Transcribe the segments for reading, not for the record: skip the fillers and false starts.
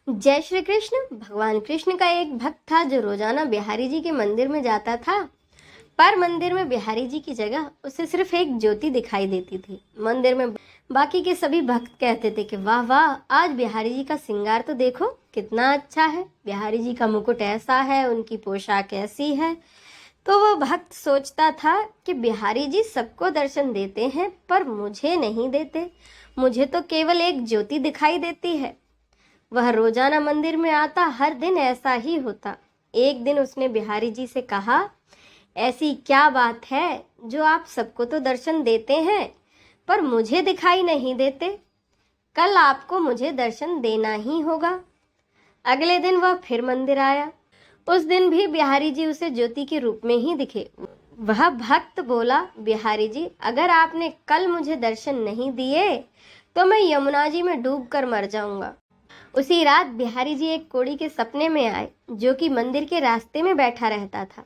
जय श्री कृष्ण। भगवान कृष्ण का एक भक्त था जो रोजाना बिहारी जी के मंदिर में जाता था। पर मंदिर में बिहारी जी की जगह उसे सिर्फ एक ज्योति दिखाई देती थी। मंदिर में बाकी के सभी भक्त कहते थे कि वाह वाह, आज बिहारी जी का श्रृंगार तो देखो कितना अच्छा है, बिहारी जी का मुकुट ऐसा है, उनकी पोशाक ऐसी है। तो वो भक्त सोचता था कि बिहारी जी सबको दर्शन देते हैं पर मुझे नहीं देते, मुझे तो केवल एक ज्योति दिखाई देती है। वह रोजाना मंदिर में आता, हर दिन ऐसा ही होता। एक दिन उसने बिहारी जी से कहा, ऐसी क्या बात है जो आप सबको तो दर्शन देते हैं पर मुझे दिखाई नहीं देते? कल आपको मुझे दर्शन देना ही होगा। अगले दिन वह फिर मंदिर आया। उस दिन भी बिहारी जी उसे ज्योति के रूप में ही दिखे। वह भक्त बोला, बिहारी जी, अगर आपने कल मुझे दर्शन नहीं दिए तो मैं यमुना जी में डूब कर मर जाऊंगा। उसी रात बिहारी जी एक कोढ़ी के सपने में आए जो कि मंदिर के रास्ते में बैठा रहता था।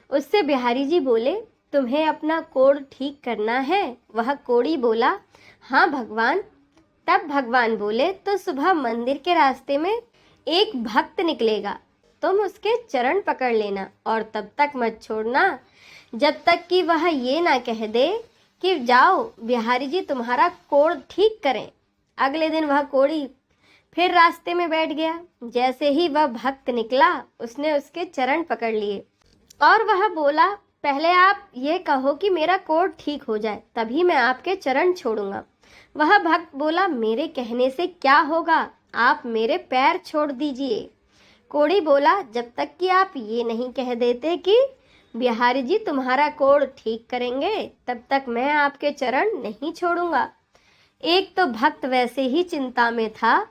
उससे बिहारी जी बोले, तुम्हें अपना कोढ़ ठीक करना है? वह कोढ़ी बोला, हाँ भगवान। तब भगवान बोले, तो सुबह मंदिर के रास्ते में एक भक्त निकलेगा, तुम उसके चरण पकड़ लेना और तब तक मत छोड़ना जब तक कि वह ये ना कह दे कि जाओ बिहारी जी तुम्हारा कोढ़ ठीक करें। अगले दिन वह कोढ़ी फिर रास्ते में बैठ गया। जैसे ही वह भक्त निकला उसने उसके चरण पकड़ लिए और वह बोला, पहले आप ये कहो कि मेरा कोढ़ ठीक हो जाए, तभी मैं आपके चरण छोड़ूंगा। वह भक्त बोला, मेरे कहने से क्या होगा, आप मेरे पैर छोड़ दीजिए। कोढ़ी बोला, जब तक कि आप ये नहीं कह देते कि बिहारी जी तुम्हारा कोढ़ ठीक करेंगे तब तक मैं आपके चरण नहीं छोड़ूंगा। एक तो भक्त वैसे ही चिंता में था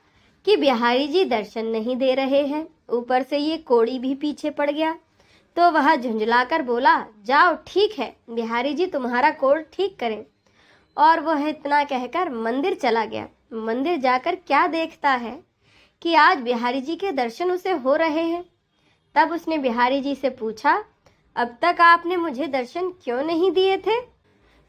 कि बिहारी जी दर्शन नहीं दे रहे हैं, ऊपर से ये कोढ़ी भी पीछे पड़ गया। तो वह झुंझलाकर बोला, जाओ ठीक है, बिहारी जी तुम्हारा कोढ़ ठीक करें। और वह इतना कहकर मंदिर चला गया। मंदिर जाकर क्या देखता है कि आज बिहारी जी के दर्शन उसे हो रहे हैं। तब उसने बिहारी जी से पूछा, अब तक आपने मुझे दर्शन क्यों नहीं दिए थे?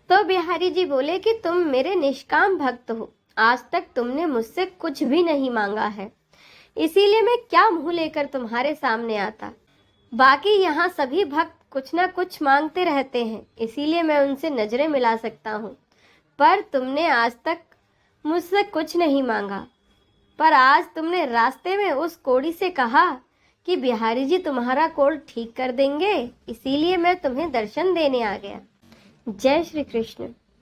तो बिहारी जी बोले कि तुम मेरे निष्काम भक्त हो, आज तक तुमने मुझसे कुछ भी नहीं मांगा है, इसीलिए मैं क्या मुंह लेकर तुम्हारे सामने आता। बाकी यहाँ सभी भक्त कुछ ना कुछ मांगते रहते हैं, इसीलिए मैं उनसे नजरें मिला सकता हूँ, पर तुमने आज तक मुझसे कुछ नहीं मांगा। पर आज तुमने रास्ते में उस कोढ़ी से कहा कि बिहारी जी तुम्हारा कोढ़ ठीक कर देंगे, इसीलिए मैं तुम्हें दर्शन देने आ गया। जय श्री कृष्ण।